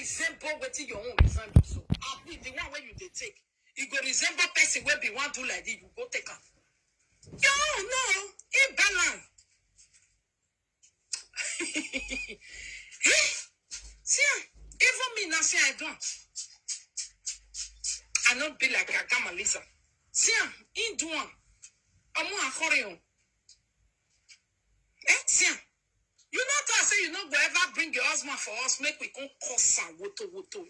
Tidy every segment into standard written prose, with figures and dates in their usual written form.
resemble what your own resemble. So, at least the one where you they take, you go resemble person where be want to like this, you go take her. No, imbalance. See, even me now say I don't. I not be like a gamma Lisa. See, in doing. I'm more a see, you know to say you know go ever bring your husband for us, make we come cause and woto.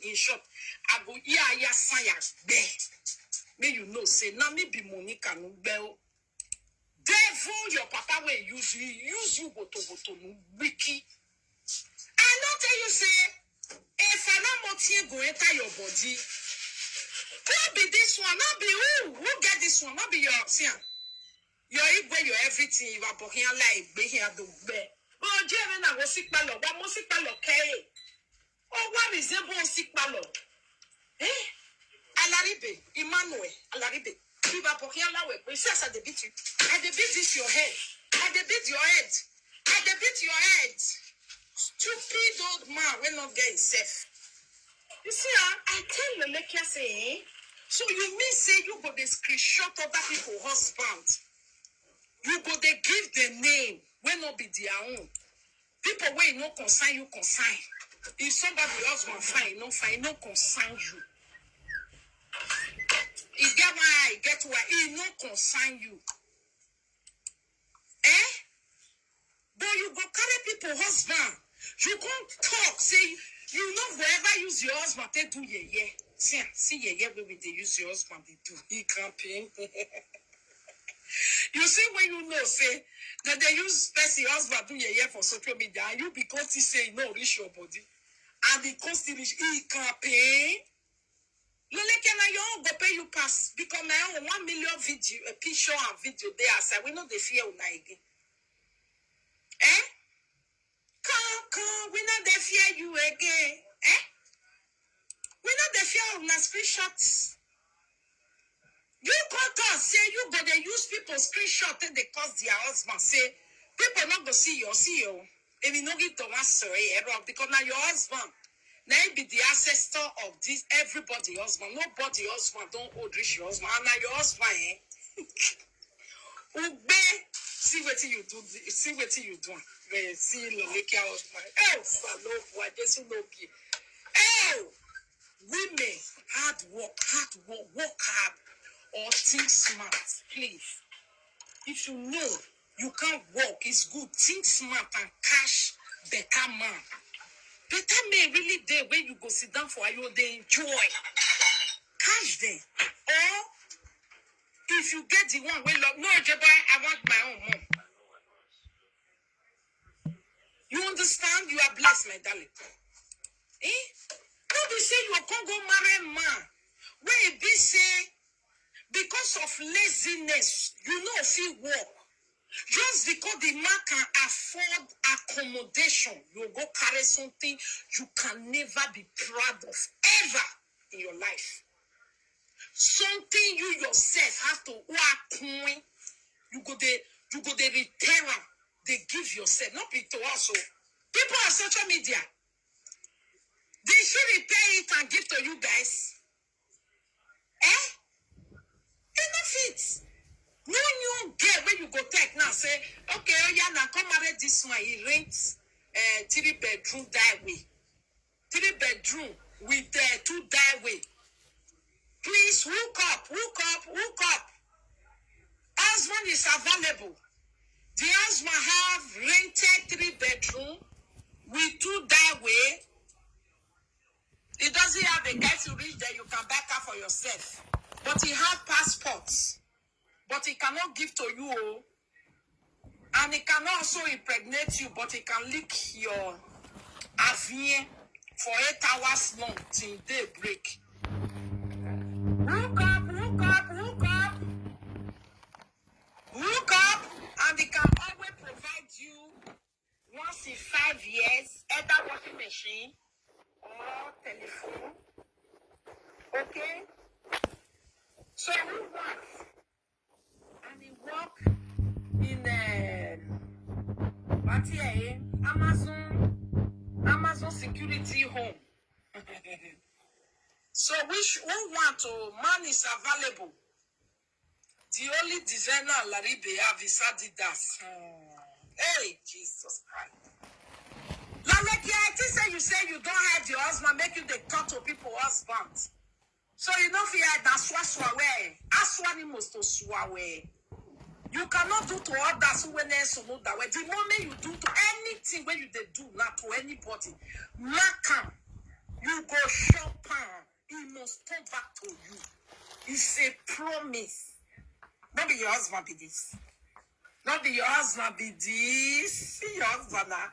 In short, I go ya saya be. May you know say now me be Monica no bell. Devil your papa will use you woto no wiki. I not tell you say if I not more go enter your body. Who be this one? Not be who get this one? Not be your see. Your igwe, your everything, you are booking a life, be here do bear. Oh, Jerry, I was sick palo, what was sick palo, Kay? Oh, what is the most sick palo? Alaribe, Emmanuel, Alaribe. You are booking a life, but says at the beat you. At the beat is your head. At the beat your head. At the beat your head. Stupid old man will not get safe. You see, I tell you, like you say, so you mean say you got the screenshot of that people husband. You go they give the name when not be their own. People wey no consign you consign. If somebody else want fine, no consign you. He get why, get why, he no consign you. But you go carry people husband. You can't talk, say you know whoever use your husband, they do yeah. See yeah, we they use your husband, they do. He campaign. You see when you know say that they use person husband do yeah for social media and you because he say no reach your body and the cost reach he can't pay. Lele can I go pay you pass because my own 1 million video a picture and video there say we know the fear una again. Come we know the fear you again. We know the fear una screenshots. You can't say you go they use people screenshot and they cause their husband say people not go see you. If you not get to answer because now your husband now be the ancestor of this everybody husband. Nobody husband don't hold rich your husband. And now your husband see what you do. See what you do. See Loleke husband. Salo boy, this will not be. Women hard work hard. Or think smart, please. If you know you can't work, it's good. Think smart and cash better man. Better man really there when you go sit down for you, they enjoy. Cash them. Or if you get the one where love, no, I want my own mom. You understand? You are blessed, my darling. Nobody say you can't go marry a man. Where it be say because of laziness, you know if you work. Just because the man can afford accommodation, you go carry something you can never be proud of ever in your life. Something you yourself have to work. You go the return. They give yourself, not be to also. People on social media, they should repair it and give to you guys. Benefits. No new girl when you go take now say, okay, yeah, now come marry this one. He rents 3-bedroom that way. 3-bedroom with 2 that way. Please hook up. Husband is available. The husband have rented 3-bedroom with 2 that way. It doesn't have a guy to reach there. You can back up for yourself. But he have passports. But he cannot give to you. And he can also impregnate you. But he can lick your avian for 8 hours long till daybreak. Hook up. And he can always provide you once in 5 years either washing machine or telephone. Okay? So he works, and he work in Amazon security home. So who want to, man is available. The only designer Laribe have is Adidas. Hey, Jesus Christ. Like you say you don't have your husband, make you the talk to people husband. So you know if you had that swaswawe, aswani must to swawe. You cannot do to others who else know that way. The moment you do to anything when you they do not to anybody, Makam, you go shopping, he must turn back to you. It's a promise. Not be your husband be this. Not be your husband be this. See your husband now.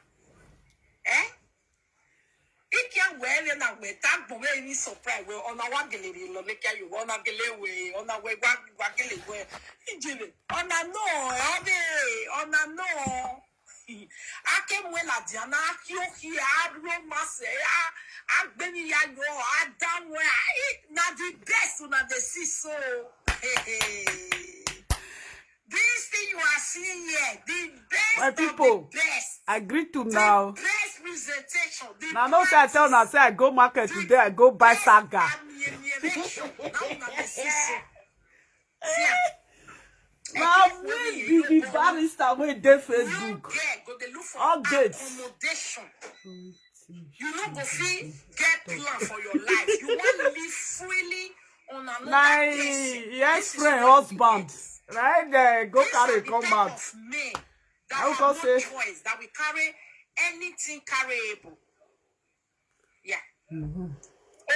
Eh? If you wear na we tag bo any surprise we on a wagele lo leka you on a gele we on a we wagele we injile on a no on a no akem we la diana yo here adro mase agbeni ya yo adam we na the best una the see so this thing you are seeing here, the best my people, of the best. Agree to now. The best presentation. Now, no, say I tell now, say I go market today, I go buy saga. Now, we be the barrister with the Facebook. All dates. You know, go feel get plan for your life. You want to live freely on another person. Yes, friend, husband. Right there, go carry come out. That have no choice, that we carry anything carryable. Yeah.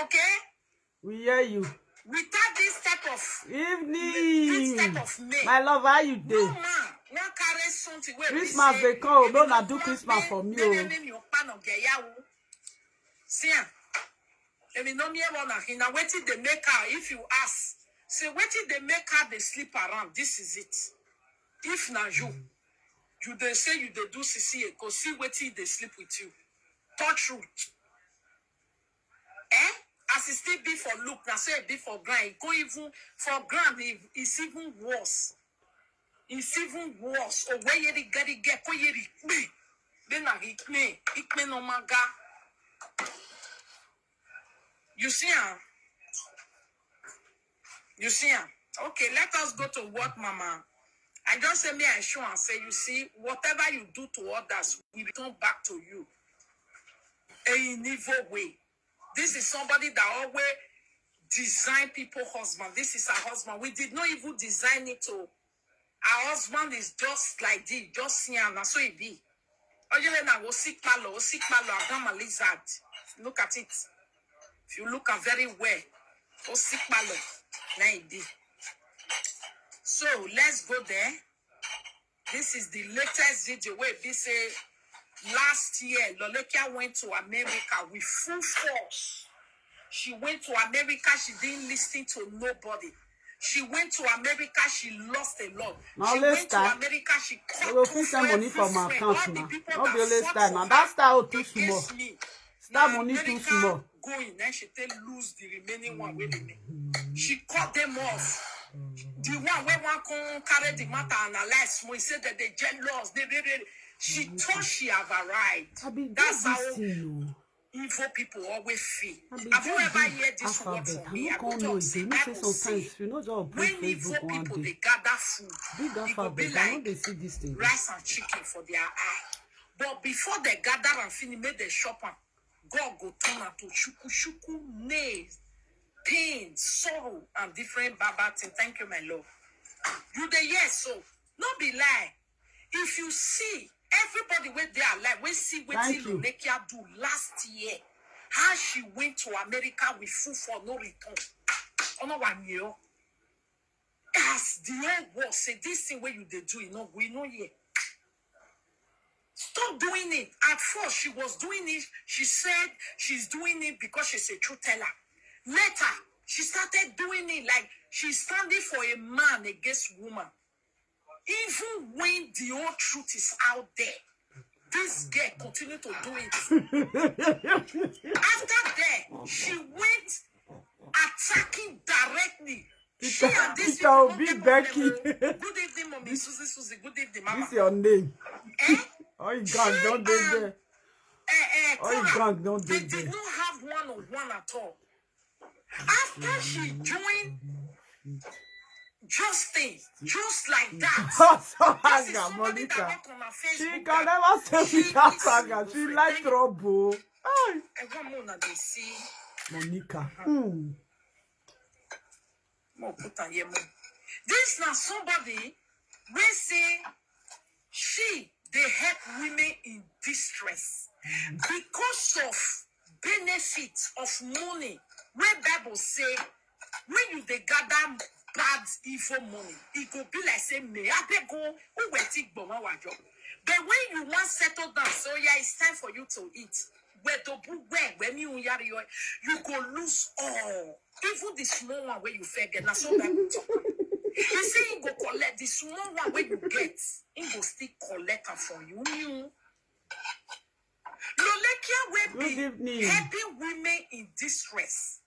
Okay? We hear you. Without this type of evening, this type of men, my love, how you no dey? man won't carry something where Christmas they come, no na do Christmas for me. See, let me know me one na waiting they make her. If you ask, say waiting they make her they sleep around. This is it. If na you they say you they do CCA, cause see waiting they sleep with you. Touch root. As it still be for look, now say it be for grind. Go even for ground, it's even worse. It's even worse. Oh, where you get, go you me. Then I hit me no maga. You see, you see, okay, let us go to what, Mama. I don't say me, I show and say, you see, whatever you do to others will return back to you. In evil way. This is somebody that always design people husband. This is our husband. We did not even design it to. Our husband is just like this, just see and so it be. Lizard. Look at it. If you look at very well, now it be. So let's go there. This is the latest video where they say last year Lolokia went to America with full force. She went to America, she didn't listen to nobody. She went to America, she lost a lot. Now she went to America, she cut off some money from my account now. Not the last fought time. Now that style too small. That money too small. Going, then she tell lose the remaining one with me. She cut them off. The one where one can carry the matter and analyze more. He said that they jealous. She thought she have arrived. That's how evil people always feel. Have you ever heard this word from me? I go talk, say, Bible say, when evil people, they gather food, it will be like rice and chicken for their eye. But before they gather and finish, make the shop and God go turn out to shuku, nails, pain, sorrow, and different baba things. Thank you, my love. You the yes, so not be lie. If you see everybody where they are alive, we see what Lunekia do last year, how she went to America with food for no return. Oh no one year. As the old world say, this thing where you they do, you know, we know here. Stop doing it. At first, she was doing it. She said she's doing it because she's a truth teller. Later, she started doing it like she's standing for a man against woman. Even when the whole truth is out there, this girl continued to do it. After that, she went attacking directly. She and this Becky. Good evening, mommy. Susie. Good evening, mama. This is your name. Eh? Oh, you gang don't do there. Oh, you gang don't do They there. did not have one-on-one at all. After she joined Justin, just like that. This is somebody that went on her Facebook. She can never stay with that saga. She like trouble. I want more than they see. Monica. This now somebody will say they help women in distress because of benefits of money. Where Bible say when you they gather bad evil money, it go be like say me I beg go who will take bomb our job. But when you want settle down, so yeah, it's time for you to eat. When you go lose all. Even the small one where you forget. Now so that you talk. You say you go collect the small one where you get, it go still collect her from you. Lolekia will be helping women in distress.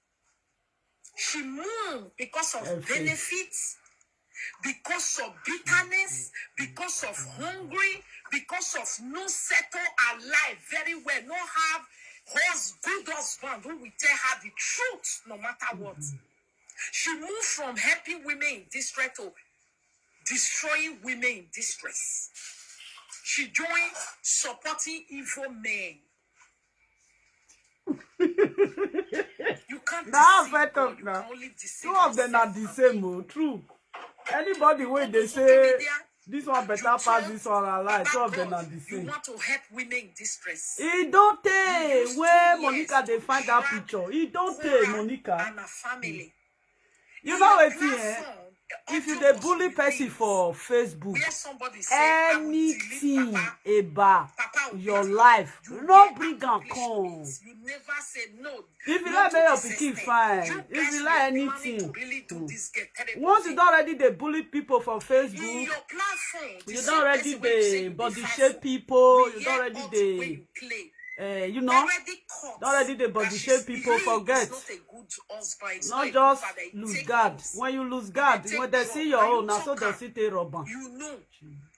She moved because of benefits, because of bitterness, because of hungry, because of no settle her life very well, no have good husband who will tell her the truth no matter what. She moved from helping women in distress to destroying women in distress. She joined supporting evil men. You can't deceive God, you can only deceive Two of them are the same, true. Anybody when they say this one better pass this one alive, two of them are the same. You want to help women in distress. It don't take where Monica they find that picture. It don't take Monica and her family. You know what if you the bully person for Facebook, anything about your life, no bring and come. You never said no. If you like your pikin fine. If you like anything. Once you don't already the bully people for Facebook, you don't already the body shape people, you don't already the you know, already the body shape people forget. Not just lose guard. When you lose guard, when they see your own, now so they see the rubber. You know,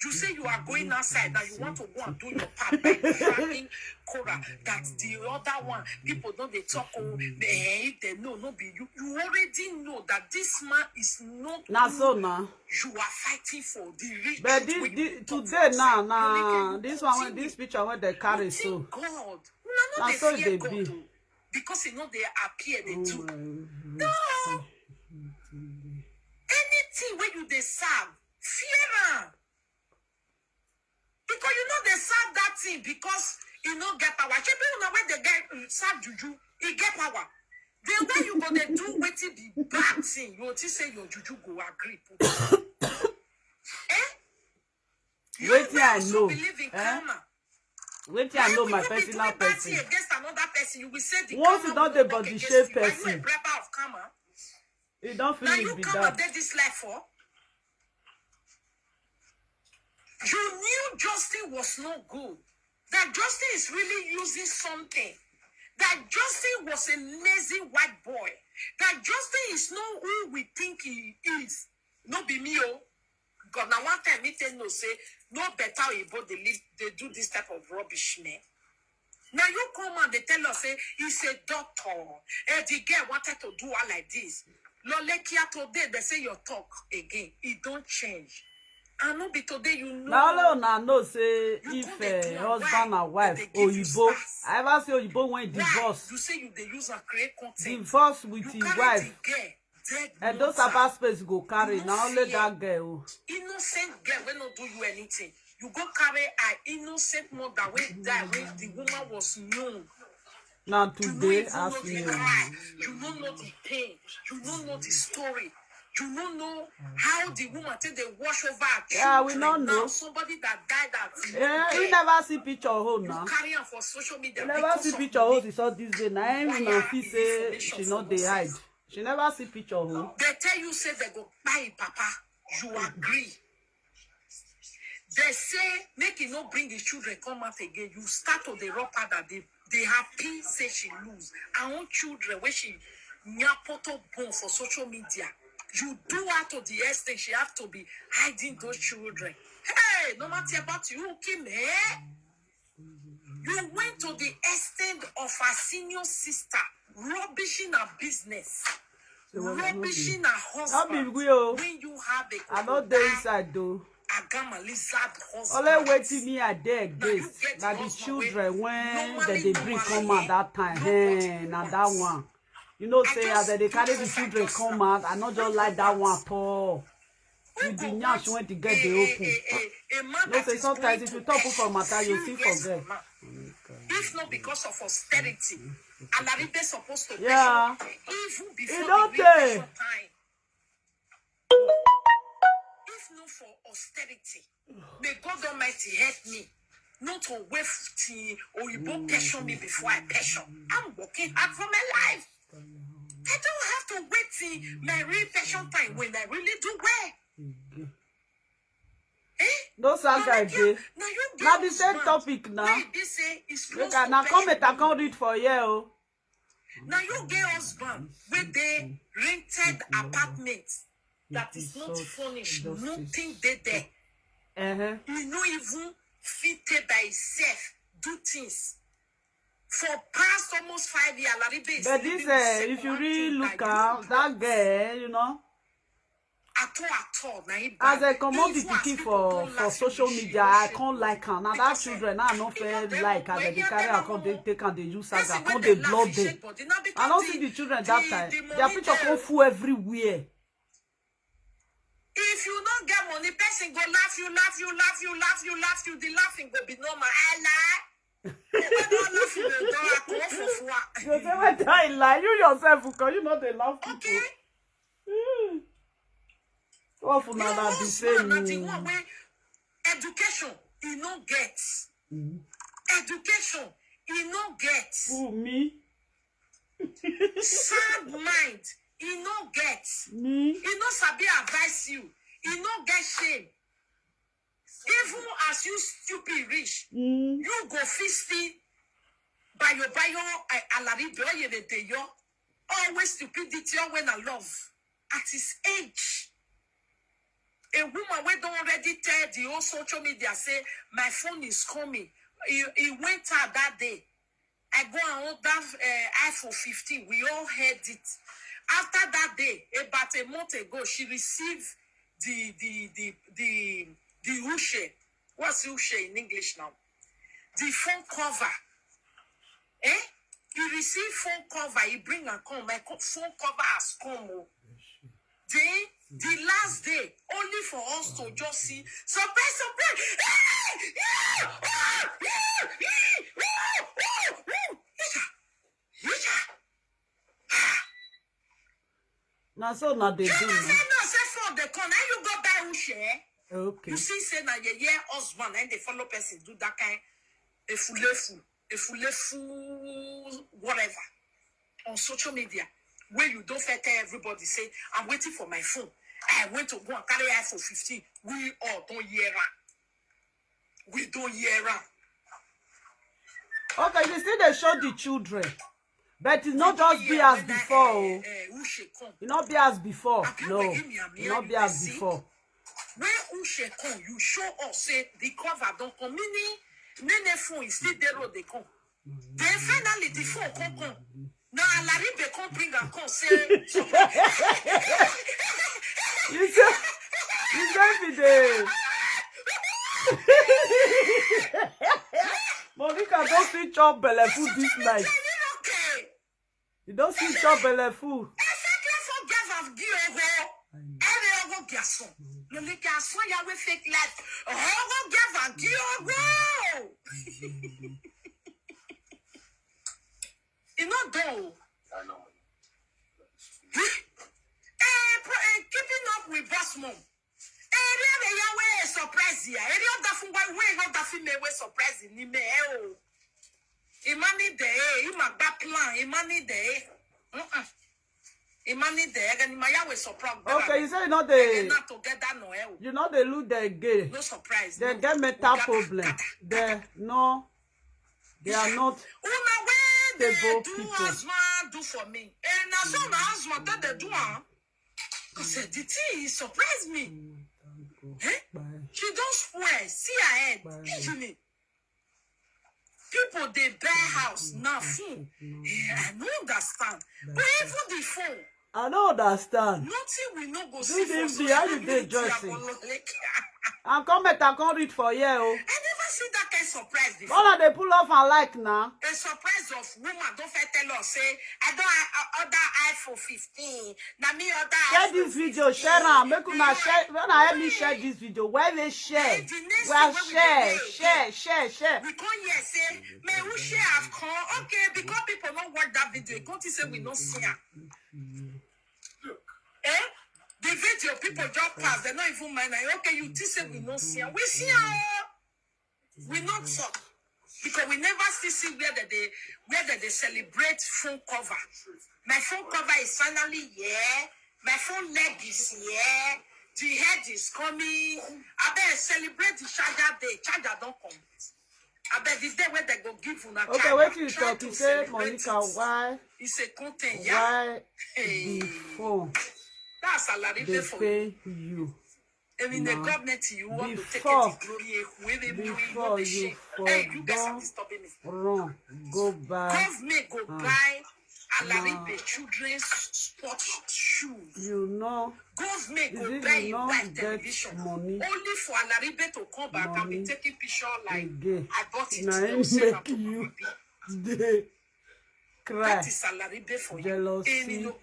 you say you are going outside that you want to go and do your part by dragging Cora. That's the other one. People don't they talk they know, no be you. You already know that this man is not. Now so now. You are fighting for the rich. But today now, this one, this picture where they carry so. God, now so they be. Because you know they appear, they do. No. Anything where you they serve, fear. Because you know they serve that thing because you know get power. People know when they get serve juju, he get power. Then when you go they do waiting the bad thing, you will say your juju go agree. Waiting I know. Believe in karma. Wait till I know my personal person. Against another person, you will say the once you don't the body shape person, are you a prepper of karma? You don't feel it be that. Did this life for? You knew Justin was no good. That Justin is really using something. That Justin was a lazy white boy. That Justin is not who we think he is. No be me, oh. God, now one time, me tell no say, no better they do this type of rubbish, man. Now you come and they tell us, say, he's a doctor. And the girl wanted to do all like this. Lolekia today, they say your talk again. It don't change. And no be today, you know. Now know say if husband and wife, Oyibo, I ever say Oyibo when divorce. You say you they use and create content. Divorce with his wife. And those about space go carry now only that girl. Innocent girl will not do you anything. You go carry an innocent mother when die when the woman was young. Now today ask me. You don't know the pain. You don't know the story. You don't know how the woman till they wash over her children. Yeah, we don't know. Now, somebody that died at yeah, we never see picture of her now. You carry her for social media. We never see picture of her. It's all this day. Now everyone say she not they hide. She never see picture of her. They tell you say they go buy papa. You agree. They say make it not bring the children come out again. You start to the rock that they happy say she lose. Her own children where she nyapoto bone for social media. You do her to the extent she have to be hiding those children. Hey, no matter about you, Kim, You went to the extent of her senior sister rubbishing her business, rubbishing her husband. When you have a I not there inside though. Agama lizard husband. Only waiting me at there this. That the children when they bring come out that time. And that one. You know, say as they carry the children come out, I not just like that one at all. With the nyash when to get the open. No, say sometimes if you talk for matter, you see forget. If not because of austerity, Alaribe supposed to pay yeah. even before the time. If not for austerity, may God Almighty help me not to wait or you both passion me before I passion. I'm working hard for my life. I don't have to wait till my real passion time when I really do well. No saga again. Now the same topic now. Look at now comment I can't read for you. Now you get husband with the rented apartment that is not furnished, nothing there. You know even fitted by itself, do things. For past almost 5 years, but this if you really look out that girl, you know. At all. As a commodity for social media, I can't like her. Now that children I not fair like as they carry her, they take and they use saga, come they blood them. I don't see the children that time. Their picture come full everywhere. If you don't get money, person go laugh you. The laughing go be normal. I lie. You say when I lie, you yourself because you know they laugh people. Okay. What for now that be saying? Education, you no get. Education, you no get. Who me? Sound mind, you no get. Me? You no sabi advise you. You no get shame. Even as you stupid rich, you go fisty by your alaribe always stupidity when I love at his age. A woman we don't already tell the whole social media say my phone is coming. He went out that day. I go and hold that iPhone 15. We all heard it. After that day, about a month ago, she received the Ushe. What's Ushe in English now? The phone cover. He received phone cover. He bring and come. My phone cover has come. Then the last day, only for us to just see surprise. Now so now they do. No, say for the corner you go buy Ushe. Okay. You see, say now your husband and they follow person do that kind a full whatever on social media where you don't tell everybody say I'm waiting for my phone. I went to go and carry iPhone 15. We all don't hear her. We don't hear her. Okay, you see they show the children. But it's not just be as before. It not be as before. No. It not be as before. When Ushe come, you show us say the cover don't come. Meaning phone is still there or they come. Then finally the phone come. Now Alaribe come bring and come say You say today. Monica don't see chop belle food this night. You don't see chop belle food. You know though. Keeping up with boss mom. Surprise here. Surprise in me. Imani there, plan. Imani there. Imani there. And my surprise. Okay, you say not they look they gay. No surprise. They get mental problem. They are not stable people. Husband do for me. And now so my husband that they do. I said, the tea surprised me. She don't swear. See her head. Isn't it? People they buy house now. Phone. I don't understand. But even the phone. I don't understand. Nothing we no go Good see for evening, social how you media. dey, Joyce? And comment and come read for you. I never see that kind of surprise before. All of they pull off and like now. A surprise of woman don't fit tell us say I don't order iPhone 15. Now me order Share iPhone this 15. video, share now. Make una share. When I help me share this video, where they share? Well, share. We come here say, may who share have come? Okay, because people don't watch that video. You can't say we don't see her. Eh? The video people just pass, they not even mind. Okay, you say we don't see her. We see her. We not talk. Because we never see where they celebrate phone cover. My phone cover is finally here. My phone leg is here. The head is coming. I better celebrate the charger day. Charger don't come. I bet the day where they go give you a okay, wait till you talk. You say, Monica, why? It's a content. Why before that's a lot they for pay you? I mean, the government, you want to take Before it the glory. you Hey, you guys are disturbing me. run, go buy. Government go buy Alaribe children's sports shoes. You know, Government is go it buy you a not white get television. money Only for Alaribe to come back and be Money taking picture like again? I bought it. Now They will say that make to you Mama B. they cry. That is Alaribe for Jealousy. you.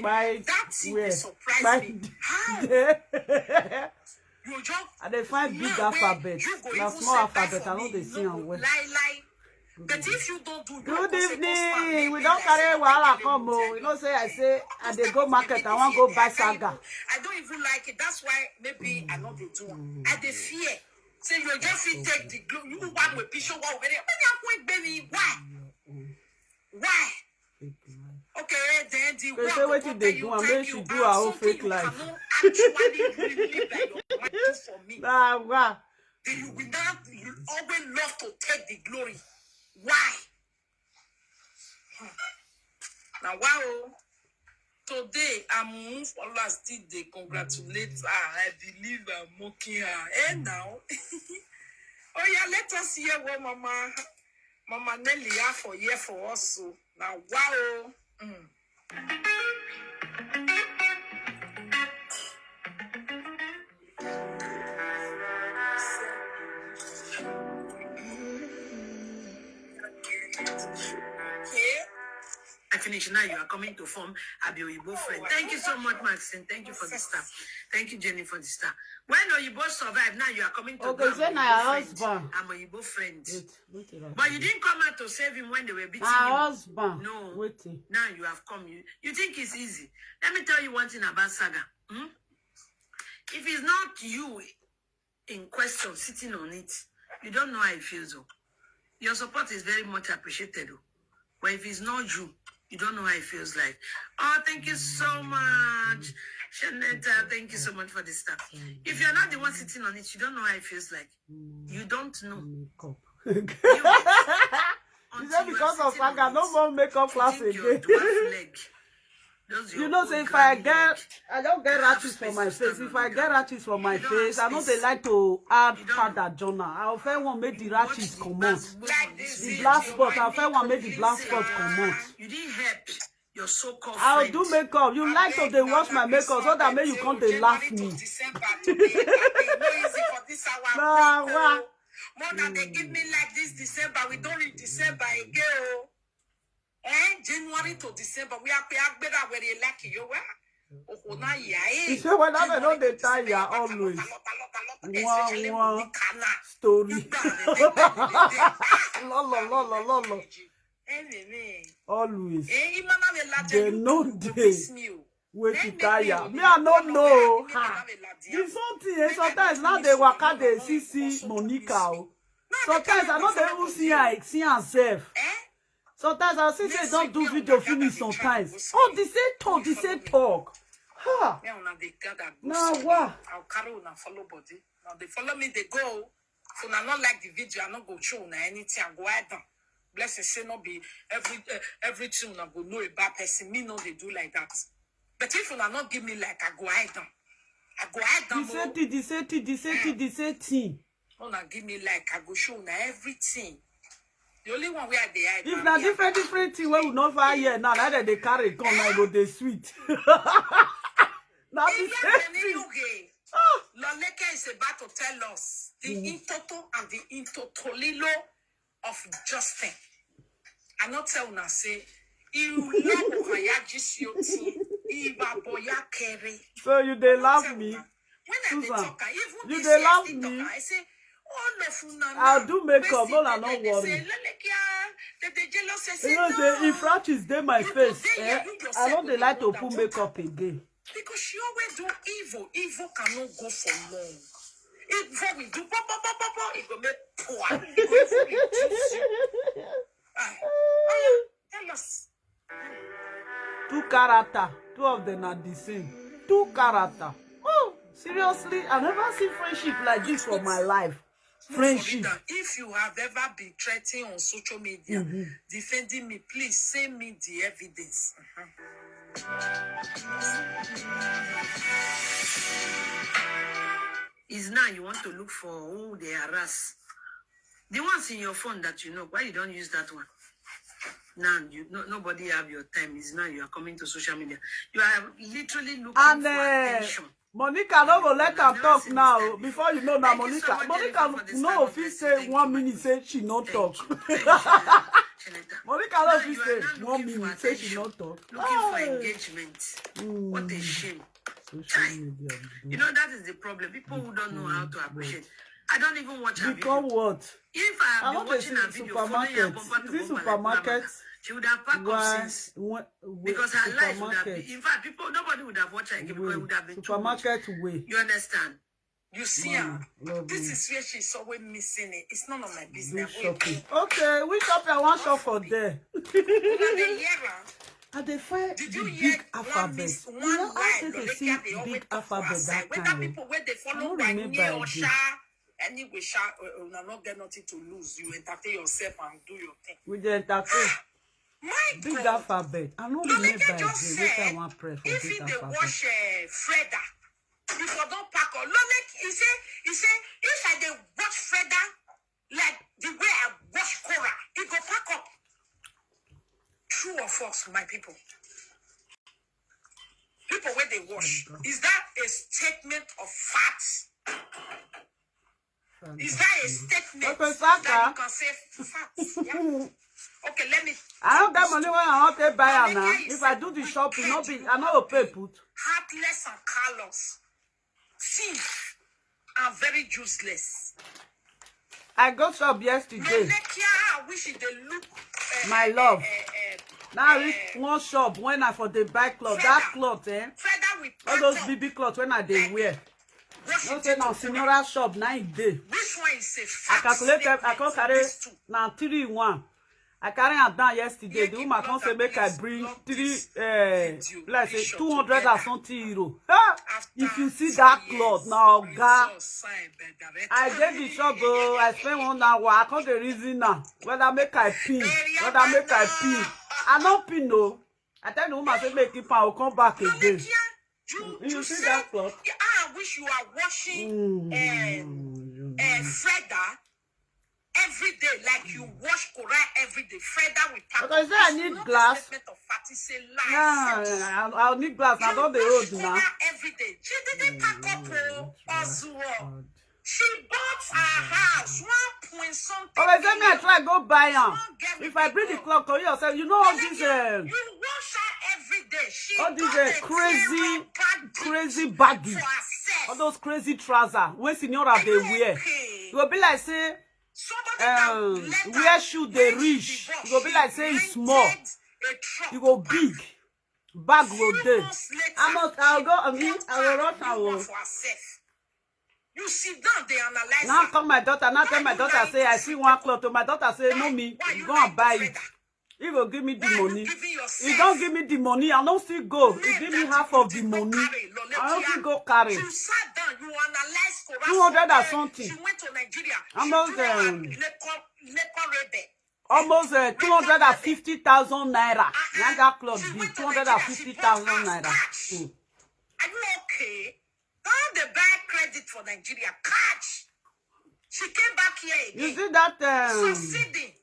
By That thing where? surprised By me. How? there. You just And they find big alphabet. Now small alphabet, I know they see on well. Lie. But if you don't do Good evening. We don't carry Wahala come. You know, say, and they go market. I want to go buy saga. I don't even like it. That's why maybe I know they do. I dey fear. Say you just take the glory. You want with picture over there. Baby, why? Why? Okay, then the They say what they do, and then she do her own fake life. Actually, really by your mind do for me. Nah, wow. You will not. You always love to take the glory. Why? Now, wow. Today, I'm moved. Allah still they congratulate her. I believe I'm mocking her. And now, oh yeah, let us hear what Mama Nelly have for here for us. So now, wow. I finish now. You are coming to form Oyibo friend. Thank you so much, Maxine. Thank you for the stuff. Thank you, Jenny, for the stuff. When Oyibo survive, now you are coming to okay, say my husband. I'm Oyibo friend. Wait, but you didn't come out to save him when they were beating my you. husband. No. Wait. Now you have come. You think it's easy? Let me tell you one thing about Saga. If it's not you in question sitting on it, you don't know how it feels. Though. Your support is very much appreciated. Though. But if it's not you, you don't know how it feels like. Oh, thank you so much. Shanetta, thank you so much for this stuff. If you're not the one sitting on it, you don't know how it feels like. You don't know. You said because of Saga, no more makeup class again. You know, say if I don't get rashes for my face. If I get rashes for my face, I know they like to add powder journal. I'll fair one make the rashes come out. The black spot, I'll fair one make the black spot come out. You didn't help your so-called I'll do makeup. You like to they wash my makeup so that make you come they laugh me. Nah, wow. More than they give me like this December, we don't read December again. January to December, we are better where they like you. You say when I don't they tire always. One story. Lolo. Always. They know they wait to tire. Me, I don't know. The something sometimes now they work out they see Monica. Sometimes I know they will see herself. Sometimes I see they don't do video finish sometimes. Oh, they say talk. Ha. Now what? I'll carry on and follow body. Now they follow me, they go. So now not like the video, I not go show na anything. I go ahead down. Blessing say not be everything I go know about person. Me no they do like that. But if you not give me like I go ahead down. I go ahead down. They say thing. Una give me like, I go show una everything. The only one where they hide. If na different thing wey we no find here now, na they carry come now go dey sweet. Now the same thing. Loleke is about to tell us the intoto and the intotolilo of Justin. I not tell una say, so you they love me, Susan? You they love me? I say, I'll do makeup, all I not worry. You know, say if ratchets dey my face, I don't they like to put makeup again. Because she always do evil. Evil cannot go for long. Evil we do, it go make poor. It go reduce you. Tell us. Two character, two of them are the same. Two character. Oh, seriously, I never seen friendship like this for my life. Friendship. If you have ever been threatening on social media, defending me, please send me the evidence. Is now you want to look for who they harass. The ones in your phone that you know, why you don't use that one? Now nobody have your time. Is now you are coming to social media. You are literally looking for attention. Monica no go let her talk now. Before you know now, Monica no fit say 1 minute say she no talk. Monica no fit say 1 minute say she no talk. Looking for engagement. What a shame. You know that is the problem. People who don't know how to appreciate. I don't even watch her video. Because what? If I have been watching her video, supermarket. Is this supermarket? She would have packed up since. Because her life would have been. In fact, nobody would have watched her again because it would have been supermarket too much. way. You understand? You see her. This is where she's always missing it. It's none of my business. Okay, we shop I want shop for there. And they find the big alphabet. You know, I think they see big alphabet that time. People where they follow by near or sha. Anyway, will not get nothing to lose. You entertain yourself and do your thing. We dey entertain. My big God. Alphabet. I don't remember again. Wait, I want pray for if big they alphabet. wash Freda, before don't pack on. He say, if I dey wash Freda like the way I wash Cora, he go pack up. True or false, my people? People where they wash. Is that a statement of facts? Is that a statement that you can say facts? Yeah. Okay, let me. I don't get money when I want to buy now. If I do the shopping, I know pay put. Heartless and callous, thief, and very useless. I go shop yesterday. I wish they look. My love. Now I reach one shop when I for the buy cloth. That cloth, all those BB cloth when I they wear. No say now Senora shop 9 day. Which one is a I calculate. I can carry now 3 in 1. I carry am down yesterday. The woman come say make I bring 3 like say 200 or something euro. If you see that cloth now, God, I get the shop go. I spend 1 hour. I come the reason now whether make I pin, whether make I pin. I don't pin no. I tell the woman say make it pan. I will come back again. You see that cloth? I wish you are washing Freda every day, like you wash Cora every day. Freda with pack. Because I need glass. Yeah, I'll need glass. I don't the road now. Every day. She didn't pack up Ozuo. She bought her house 1 point something. Okay, let me try go buy am. If I bring the clock to yourself, you know all these. You wash her every day. She all these crazy baggy. All those crazy trousers when Senora they wear. You will be like say where should they reach? You will be like say it's small. You go big. Bag will there. I'll go. I will rush. I will. You sit down, they analyze. Now come my daughter. Now tell my daughter say I see 1 cloth. To my daughter say, mommy, you go and buy it. He will give me the money. He don't give me the money. I don't still go. He give me half of the money. I don't still go carry. You sat down. You analyze. 200 or something. She went to Nigeria. Almost 250,000 naira. Now that cloth be 250,000 naira. Are you okay? All the bad credit for Nigeria. Catch. She came back here again. You see that Succeeding.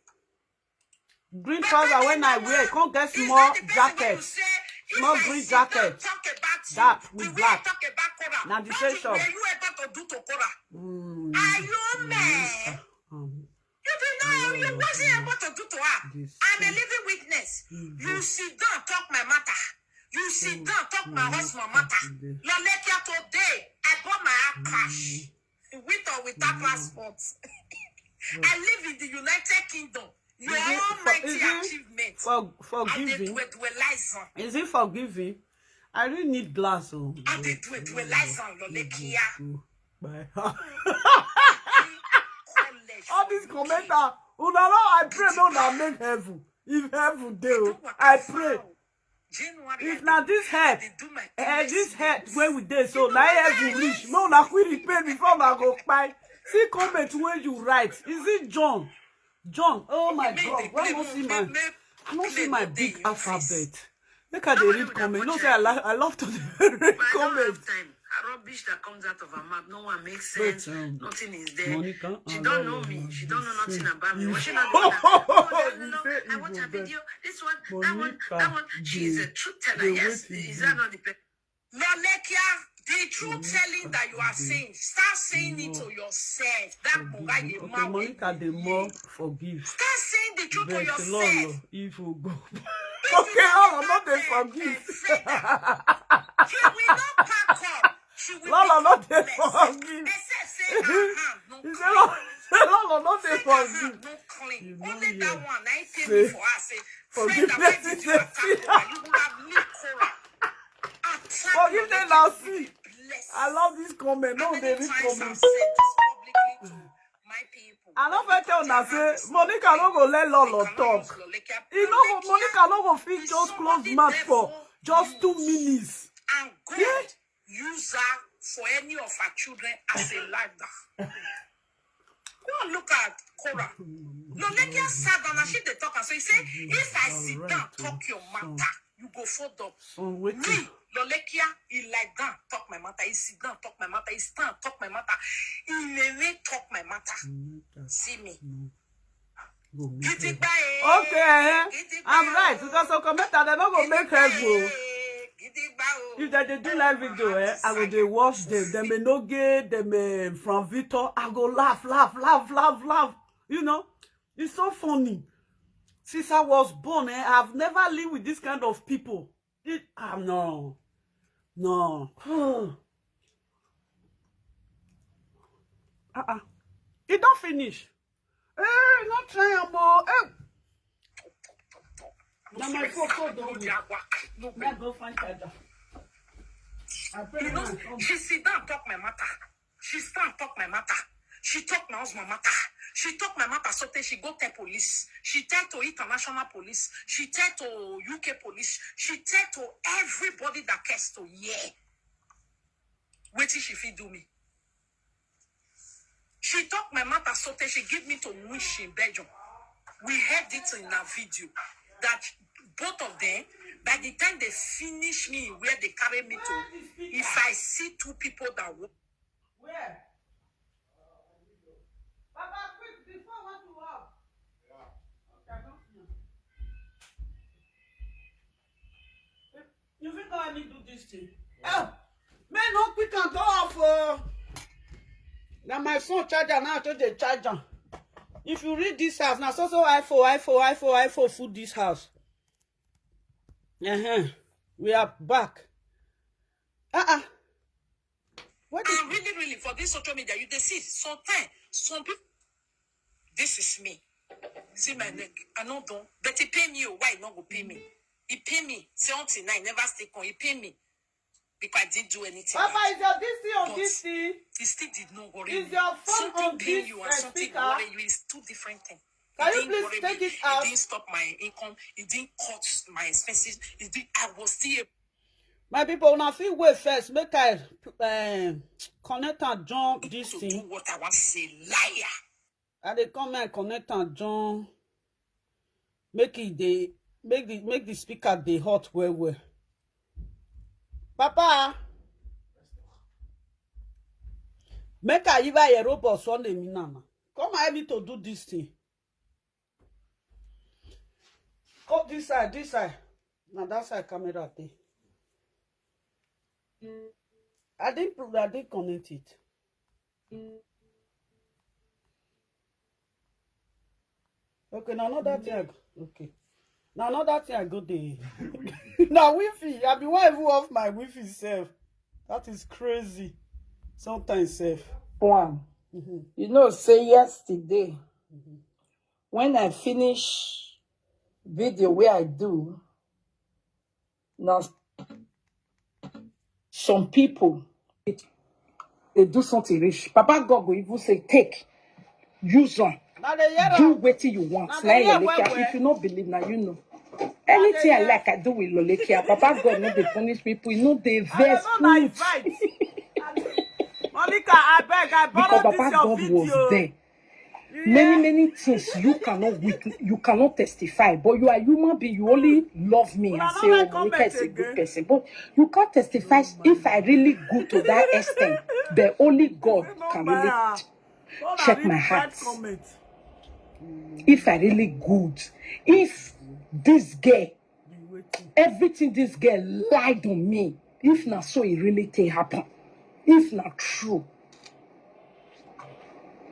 green trouser when I wear, can't get small jacket. Small green jacket. That with black. Now the same shop. Are you mad? You do know you wasn't able to do to her. I'm a living witness. You sit down, talk my matter. You sit down, talk my husband matter. Lolekia today, I bought my cash. With or without passport. I live in the United Kingdom. Your almighty achievement. Forgiving. Is it forgiving? I really need glass. Oh. I did do it license, Lolekia. All these commenters, I pray not make heaven. If heaven do, I pray. If now this head where we did so now heaven reach. No, now we repay before I go buy. See comment where you write. Is it John? John, oh my God, why not see my? I don't see my big alphabet. Look at the read comment. No, say I love to read comment. Rubbish that comes out of her mouth, no one makes sense. Nothing is there. Monica, she don't know me. She don't know nothing about me. What she not doing? I watch a video. This one, that one. She is a truth teller. Yes, is that not the person? Lolekia, the truth telling that you are saying, start saying it to yourself. That Monica, the more forgive. Start saying the truth to yourself. Evil go. Okay, I'm not the forgive. She will not pack up. She will Lolo, not the forgive. Lolo, not the forgive. No clean. Only that one. I pay me for her. Say, forgiveness is a sin. You would have lived Cora. Forgiveness now see. I love this comment. No, they read comment. I don't fit tell now say Monica no go let Lolo talk. Monica no go fit just close mouth for just 2 minutes. And God use her for any of her children as a ladder. You look at Cora. Lolekia sat down and she dey talk and so he say, if I sit down talk your matter, you go fold up. Me, Lolekia, he like down talk my matter. He sit down talk my matter. He stand talk my matter. He may talk my matter. See me. Okay, I'm right. Because some commenter they not go make her go. If they do live video, I go they watch them. They may no get them from Victor. I go laugh. You know, it's so funny. Since I was born, I've never lived with this kind of people. No. It don't finish. Hey, not trying more. Hey. Now my phone don't let go find charger. You know, she sit down talk my matter. She stand talk my matter. She talk my husband matter. She talk my matter so she go tell police. She tell to international police. She tell to UK police. She tell to everybody that cares to hear. Wait till she fit do me. She talk my matter so she give me to wish in Belgium. We heard it in a video that both of them, by the time they finish me where they carry me to, if I see 2 people that work. Where? Papa, quick, before I want to walk. Yeah. Okay, don't see. You think I need to do this thing? Oh, man, no quick and go off. Now my phone charger now to the charger. If you read this house, now so iPhone food this house. We are back. What is really for this social media? You see, sometimes some people. This is me. See my neck. I know don't. But he pay me. Why not go pay me? He pay me. 79 never stick on. He pay me because I didn't do anything. Papa, is your DC on DC? He still did not worry Is me. your phone Something on paying this you and something speaker? worry you is 2 different things. Can you please take it out? It didn't stop my income. It didn't cut my expenses. I was still. My people, now feel wait first. Make I connect and join this to thing. do what I want to say, liar. And they come and connect and join. Make the speaker they hot well. Papa. Make I even a robot Sunday me now. Come help me to do this thing. Go this side, this side. Now that side camera thing. I didn't connect it. Okay, now another thing. Okay. Now another thing I go there. Now Wi-Fi. I be one even off my Wi-Fi self. That is crazy. Sometimes self. One. You know, say yesterday, when I finish video where I do, now some people they do something rich. Papa God will even say, take, use on, do what you want. Now if you don't believe, now you know. Anything I like, I do with Lolekia. Papa God know they punish people. You know they verse Monica, I beg, I because borrowed this Papa your God video. was there. Yeah. Many things you cannot testify, but you are human being. You only love me and say, oh, Monica is a good person. But you can't testify if I really go to that extent. But only God can really check my heart. If I really good, if this girl, everything this girl lied on me, if not so it really happen, if not true.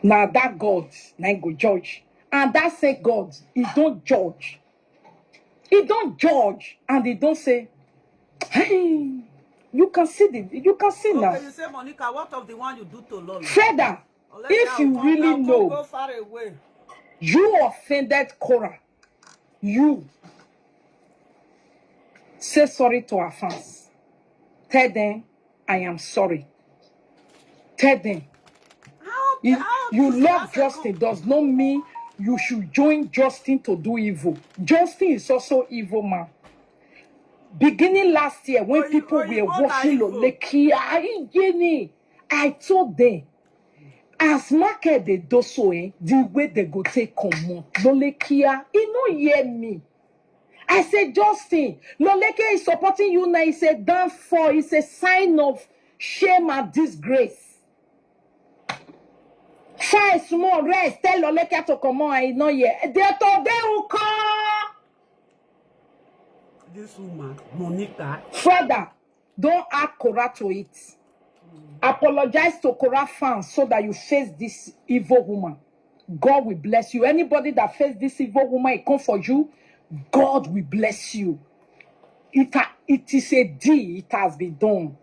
Now that God, now go judge. And that say God, he don't judge. He don't judge. And he don't say, hey, you can see now. Okay, you say, Monica, what of the one you do to Lolo? Further, if you really know, go far away. You offended Cora. You say sorry to our fans. Tell them, I am sorry. Tell them. You love Justin does not mean you should join Justin to do evil. Justin is also evil man. Beginning last year, when people were watching Lolekia, I told them, as market they do so, the way they go take come Lolekia, he no hear me. I said, Justin, Lolekia is supporting you now. He said, therefore, it's a sign of shame and disgrace. Find small rest. Tell Lolekia to come on. I know yet. They told them this woman, Monica. Further, don't add Cora to it. Apologize to Cora fans so that you face this evil woman. God will bless you. Anybody that face this evil woman, it come for you. God will bless you. It is a deed. It has been done.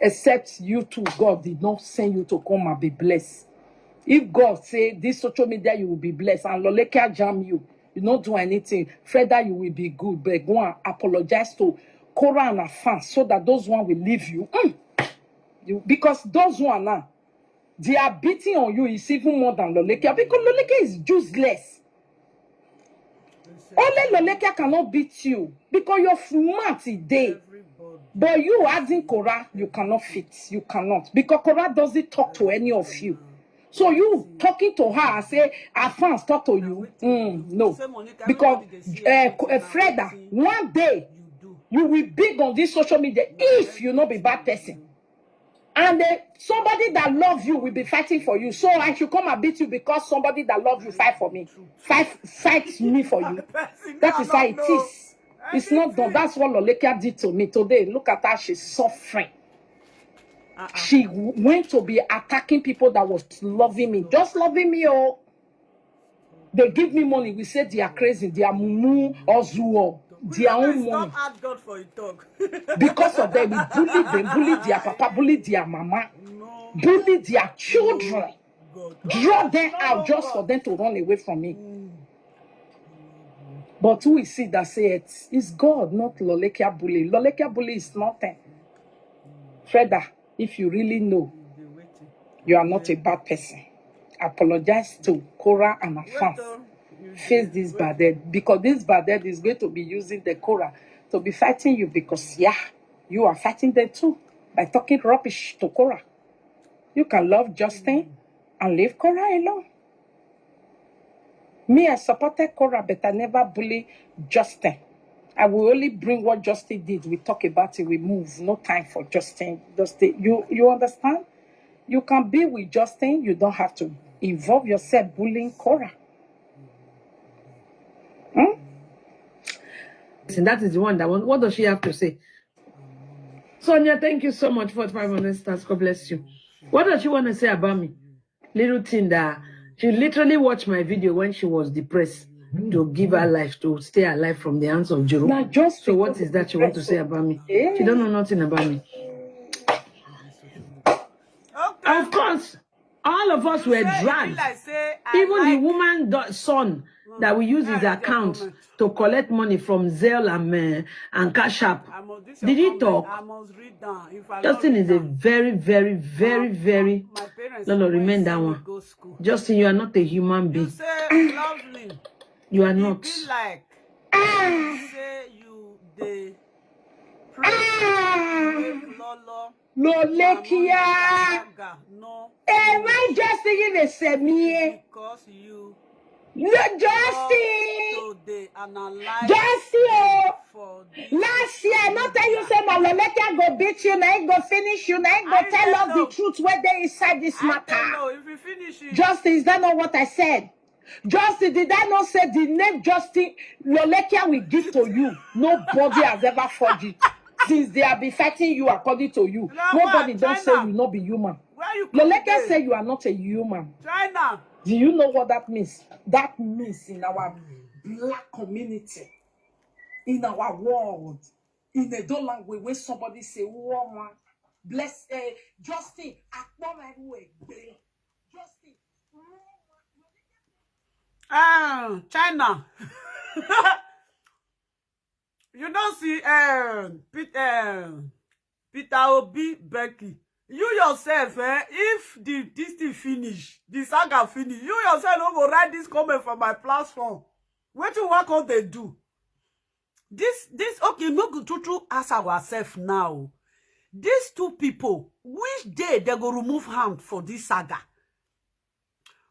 Except you too, God did not send you to come and be blessed. If God say this social media you will be blessed and Lolekia jam you not do anything, further you will be good. But go and apologize to Cora and her fans so that those one will leave you. Because those one now, they are beating on you is even more than Lolekia because Lolekia is useless. Only Lolekia cannot beat you because you're smart today. But you adding Cora, you cannot fit. You cannot. Because Cora doesn't talk to any of you. So you talking to her and say, our fans talk to you. No. Because Freda, one day, you will be on this social media if you not be bad person. And somebody that loves you will be fighting for you. So I should come and beat you because somebody that loves you fight for me. Fight me for you. That is how it is. It's not done. That's what Lolekia did to me today. Look at her. She's suffering. She went to be attacking people that was loving me. Just loving me, oh. They give me money. We say they are crazy. They are mumu or zuo. Their own money. Ask God for a talk. Because of them, we bully their papa, bully their mama, bully their children. Draw them out just for them to run away from me. But who is it that say it? It's God, not Lolekia bully. Lolekia bully is nothing. Freda, if you really know, you are not a bad person. Apologize to Cora and her fans. Face this bad head. Because this bad head is going to be using the Cora to be fighting you because, yeah, you are fighting them too by talking rubbish to Cora. You can love Justin and leave Cora alone. Me, I supported Cora, but I never bully Justin. I will only bring what Justin did. We talk about it, we move. No time for Justin. You understand? You can be with Justin. You don't have to involve yourself bullying Cora. And that is the one that one. What does she have to say? Sonia, thank you so much for 500 stars. God bless you. What does she want to say about me? Little thing that she literally watched my video when she was depressed to give her life, to stay alive from the hands of Juru. Now, just so what is that she want to say about me? She don't know nothing about me. Okay. Of course, all of us were dragged. Even the woman's son that we use his account to collect money from Zelle and Cash App. Did he talk? Justin is a very, very, very, very... Lolo, remain that one. Justin, you are not a human being. You are not. Like, you say you Lolo. Lolekia. No. Am I just thinking the same? Because you No, Justin. analyze Justin. for this. Last year, not tell you say my Lolekia go beat you, now ain't go finish you, now ain't go tell us the truth where they inside this matter. If you finish it. Justin, is that not what I said? Justin, did I not say the name Justin Lolekia will give to you? Nobody has ever forged it. Since they have been fighting you according to you. Nobody don't say you not be human. Lolekia say you are not a human. China. Do you know what that means? That means in our black community, in our world, in a dull language, when somebody say, woman, bless, Justin, Justin. China. You don't see Peter Obi Becky. You yourself, if this thing finish, the saga finish, you yourself don't go write this comment for my platform. What you want on they do? This okay, no good to ask ourselves now. These two people, which day they go remove hand for this saga?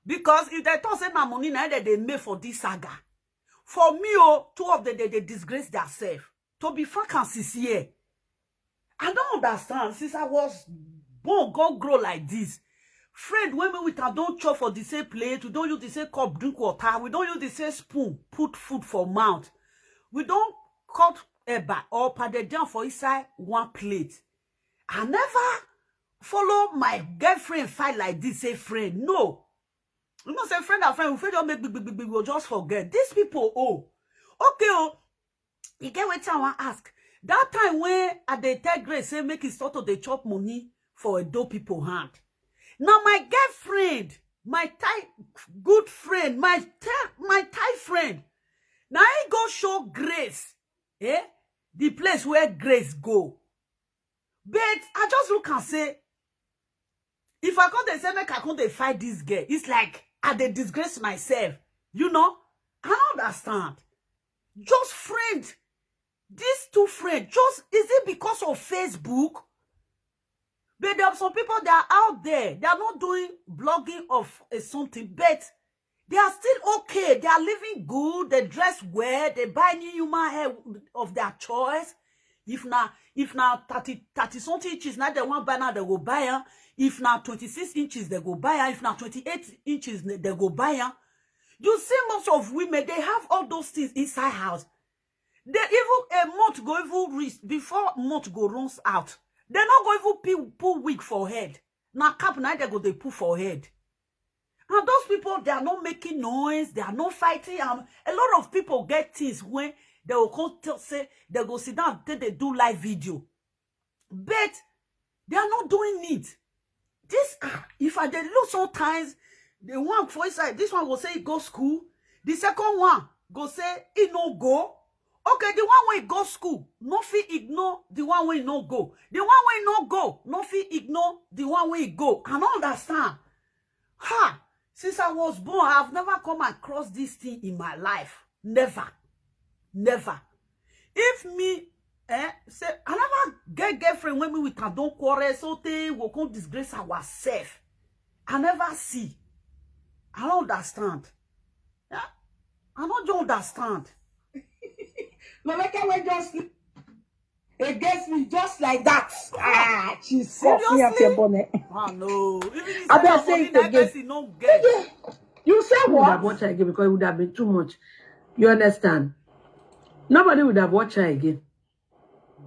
Because if they talk say na money na they made for this saga. For me, two of them they disgrace themselves. To be frank and sincere, I don't understand. Since I was born, God grow like this. Friend, when we don't chop for the same plate, we don't use the same cup drink water, we don't use the same spoon put food for mouth. We don't cut eba or padded down for inside one plate. I never follow my girlfriend fight like this. Say friend, no. You know, say friend and friend, we don't make big, we'll just forget. These people, okay, you get what I want to ask. That time when at the third grade, say make it sort of the chop money for a dope people hand. Now my girlfriend, my tight good friend, my tight friend, now I go show Grace, the place where Grace go. But I just look and say, if I can't say make I can't fight this girl, it's like I dey disgrace myself. You know? I don't understand. Just friend. These two friends, just is it because of Facebook? But there are some people that are out there. They are not doing blogging of something, but they are still okay. They are living good. They dress well. They buy new human hair of their choice. If now 30 something inches, now they want buy now, they go buy her. If now 26 inches, they go buy her. If now 28 inches, they go buy her. You see most of women, they have all those things inside house. They even a month go even reach before month go runs out. They not go even pull wig for head. Now cap now they go they pull for head. And those people, they are not making noise. They are not fighting. A lot of people get things when they will come say they go sit down till they do live video. But they are not doing it. This if I did look sometimes, the one for inside, this one will say go school. The second one go say it no go. Okay, the one way go school, no fit ignore the one way no go. The one way no go, no fit ignore the one way go. I don't understand. Since I was born, I've never come across this thing in my life. Never. Never. If me, say, I never get girlfriend when we can don't quarrel, so they will come disgrace ourselves. I never see. I don't understand. Yeah? I don't understand. Lolekia we just against me just like that. Ah, she's coughing at your bonnet. Ah no. Even if I better say it again. You said Who would have what? watched her again because it would have been too much. You understand? Nobody would have watched her again.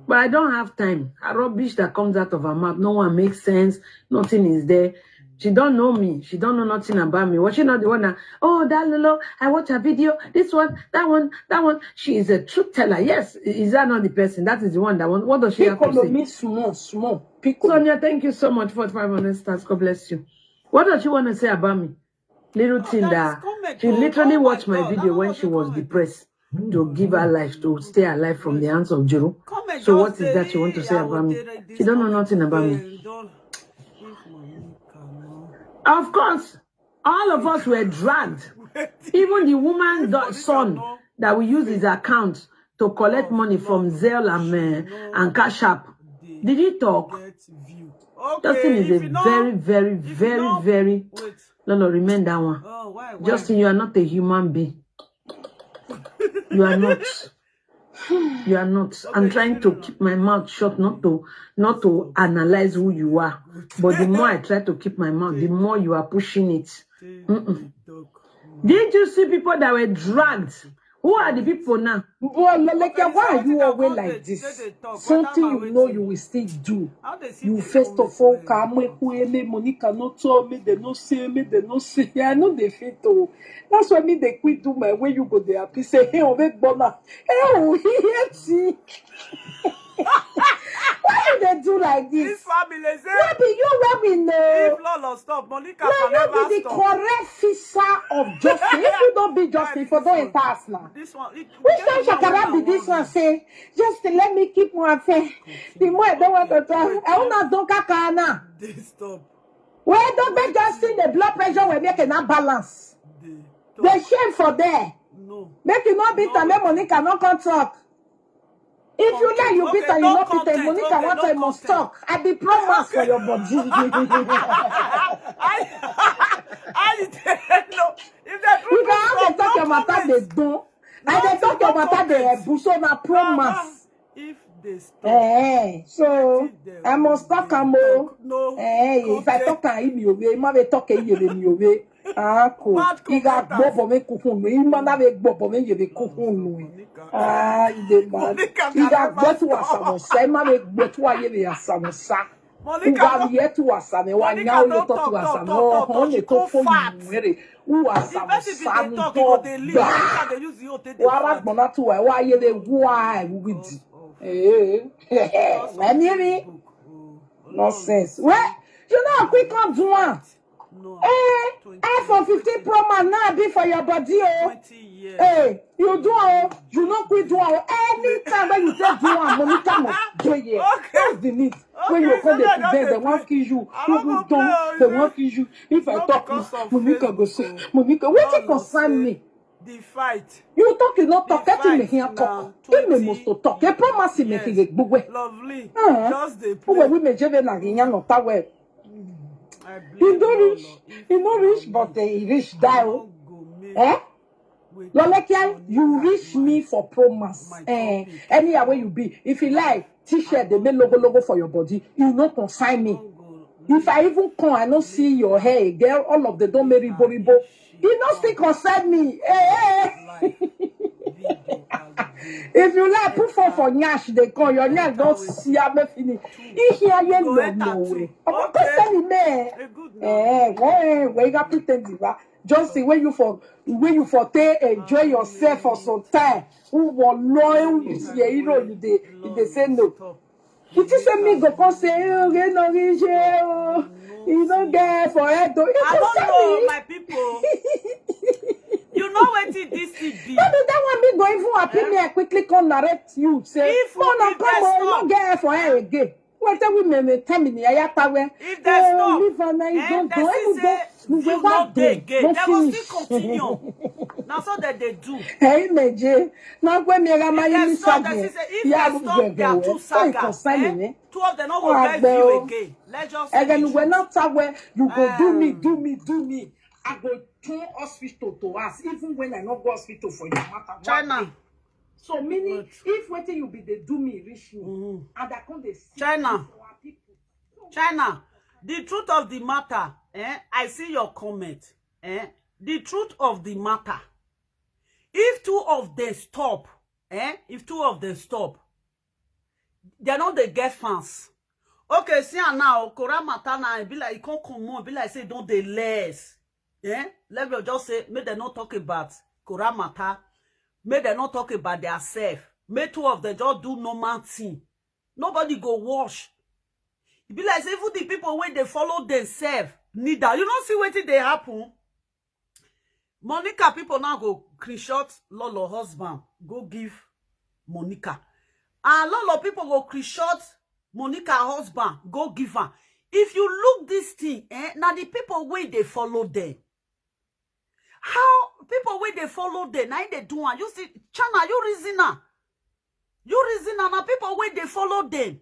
But I don't have time. A rubbish that comes out of her mouth, no one makes sense. Nothing is there. She don't know me. She don't know nothing about me. Was she not the one that, oh, that Lolo, I watch her video, this one, that one, that one. She is a truth teller. Yes, is that not the person? That is the one that one. What does she have to say? Me small. Piccolo. Sonia, thank you so much for 500 stars. God bless you. What does she want to say about me? Little thing that she literally watched my video when she was depressed to give her life, to stay alive from the hands of Juru. So what is that she want to say about me? She don't know nothing about me. Of course, all of us were dragged. Even the woman's son that we use his account to collect money from Zelle and Cash App. Did he talk? Justin is a very Lolo, remember that one. Justin, you are not a human being. You are not. You are not. I'm trying to keep my mouth shut, not to analyze who you are. But the more I try to keep my mouth, the more you are pushing it. Did you see people that were dragged? Who are the people now? Boy, like, why are you always like this? Something you know you will still do. You first of all come with Monica no told me, they no say me, they no say. I know they fit to. That's why me they quit do my way you go there. Please say, hey, over Bona. Hey, he why do they do like this? This family say, where be you where we know? If Lolo stop, Monica now can never you be the correct fixer of justice. If you don't be justice, for don't enter us now. This one, Which time Shakara be this one say, just to let me keep one fair. The more I don't want to tell, I will not do kakana. They stop. Where don't be just see the blood pressure will make enough balance. The shame for there. No. Make you not beat and then Monica not come talk. If you like, you beat and you not beat and Monica want to must talk. I be promise for your body. I no. If the You can have to talk your matter they don't. And they talk your matter they buso na promise. If they stop. So I must talk more. No. If I talk him you way, ma talk you way. Ah, cool. You got bobo me kuhunu. You man have bobo me you be kuhunu. Ah, you man. You got go to asamosa. You man go to aye be asamosa. You got here to asame. One now you talk to asame. No, honey, talk for you. Who asamosa no talk. Wara gbona to why you dey why with. Nonsense. Where you know quick on do one. No. iPhone 15 Pro Max now be for your body, oh. 20 years. Hey, you do you not quit do anytime when you say do Monica must do it. That's the need. When you come there today, they won't kill you. You don't, they won't kill you. If I talk, Monica go say, Monica, what you concern me? The fight. You talk, you not talk. Get me here talk. Get me must talk. You promise me to get bugwe. Lovely. Just the play. We may jeve na ginya no tawe. You don't reach, but he reach down. Lolekia, you reach me for promise. Anywhere where you be. If you like, t-shirt, they make logo for your body. You not consign me. If I even come, I don't see your hair, girl. All of them don't marry boribo. You don't still consign me. If you like, put for Nyash, they call your Nyash. Don't see how me finish. If you hear no way. I'm not telling me. Where you got pretend just see when you for take enjoy yourself for some time. Who will loyal you know you they say no. It is a me go come say you don't get for it. I don't know my people. You know what it is to be. Maybe that one me go even happy me I quickly come narrate you say if don't get for her again. What tell we me tell me ya tawe. If they stop, leave her now you don't go. You not dey again. They will still continue. Now so that they do. Hey meje, na gwe me ga my If they stop, they are too saga. Two of them not go get you again. Let's just say again we not tawe you go do me. I go turn hospital to us even when I not go hospital for your matter. China. So meaning, But- if waiting you be they do me reach me, and I come they see China. for our people. So, China, the truth of the matter, I see your comment. The truth of the matter, if two of them stop, if two of them stop, they know they get fans. Okay, see now, Kora Matana, be like, you can't come on, be like, say, don't they less. Let me just say, may they not talk about Kora Mata, may they not talk about their self. May two of them just do normal thing. Nobody go wash. It be like, say, even the people when they follow themselves, neither. You don't see what they happen. Monica people now go screenshot Lolo husband, go give Monica. And Lolo people go screenshot Monica husband, go give her. If you look this thing, now the people where they follow them. How people where they follow them, now they do one. You see, China, you reasoner. You reasoner, now people where they follow them.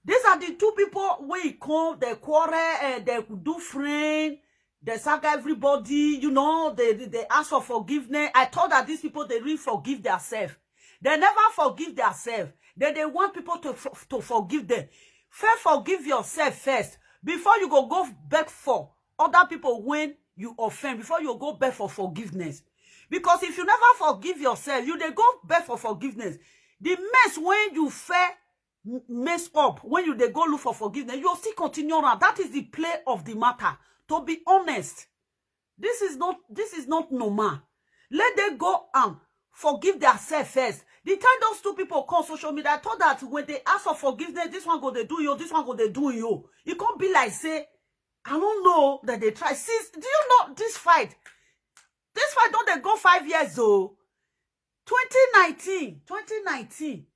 These are the two people where come, they quarrel, they do friend, they sack everybody, you know, they ask for forgiveness. I thought that these people, they really forgive themselves. They never forgive themselves. They want people to forgive them. First, forgive yourself first. Before you go back for other people when you offend, before you go back for forgiveness. Because if you never forgive yourself, you they go back for forgiveness. The mess when you mess up, when you they go look for forgiveness, you'll still continue on. That is the play of the matter. To be honest, this is not normal. Let them go and forgive themselves first. The time those two people come social media, I thought that when they ask for forgiveness, this one go they do you, this one go they do you. It can't be like say, I don't know that they try. Since do you know this fight? This fight don't they go 5 years though? 2019, 2020,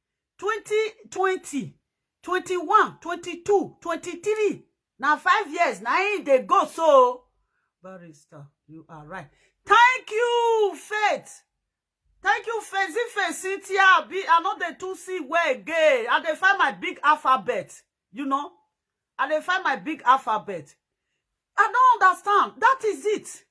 21, 22, 23. Now 5 years. Now they go so. Barrister, you are right. Thank you, Faith. Thank you, Faith. If Cynthia, I know the 2C way again. And they find my big alphabet. You know? And they find my big alphabet. I don't understand. That is it.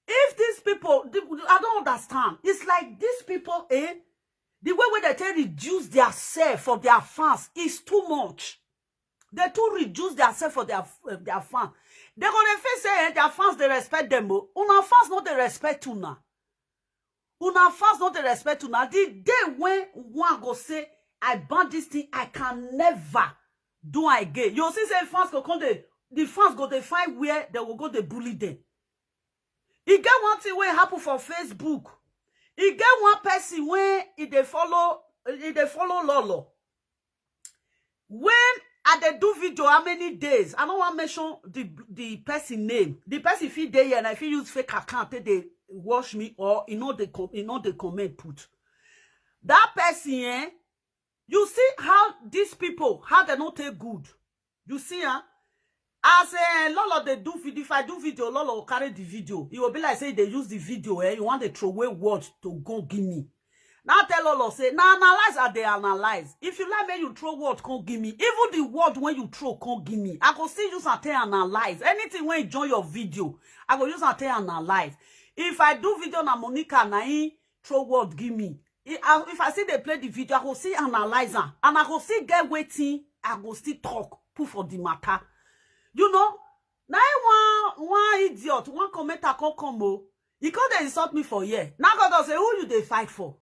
If these people, I don't understand. It's like these people, the way they tell reduce their self for their fans is too much. They too reduce their self for their fans. They're gonna face say their fans they respect them. Una fans not they respect una. Una fans not they respect una. The day when one go say I ban this thing, I can never do again. You see say fans go come the fans go they find where they will go they bully them. E get one thing wey happen for Facebook. E get one person when they follow Lolo. When they do video how many days? I don't want to mention the person name. The person fit there and I fit use fake account they watch me or the comment put. That person, you see how these people how they not take good. You see, as Lolo they do video, if I do video, Lolo will carry the video. It will be like say they use the video, you want to throw away words to go give me. Now tell Lolo say, now analyze as they analyze. If you like when you throw words, can't give me. Even the word when you throw can't give me. I go still use and tell analyze. Anything when you join your video, I go use and tell analyze. If I do video na Monica na throw word give me. If I see they play the video, I go see analyze and I go see get waiting. I go still talk, put for the matter. You know, now one idiot, one commenter come. He can't insult me for a year. Now God say, who you they fight for?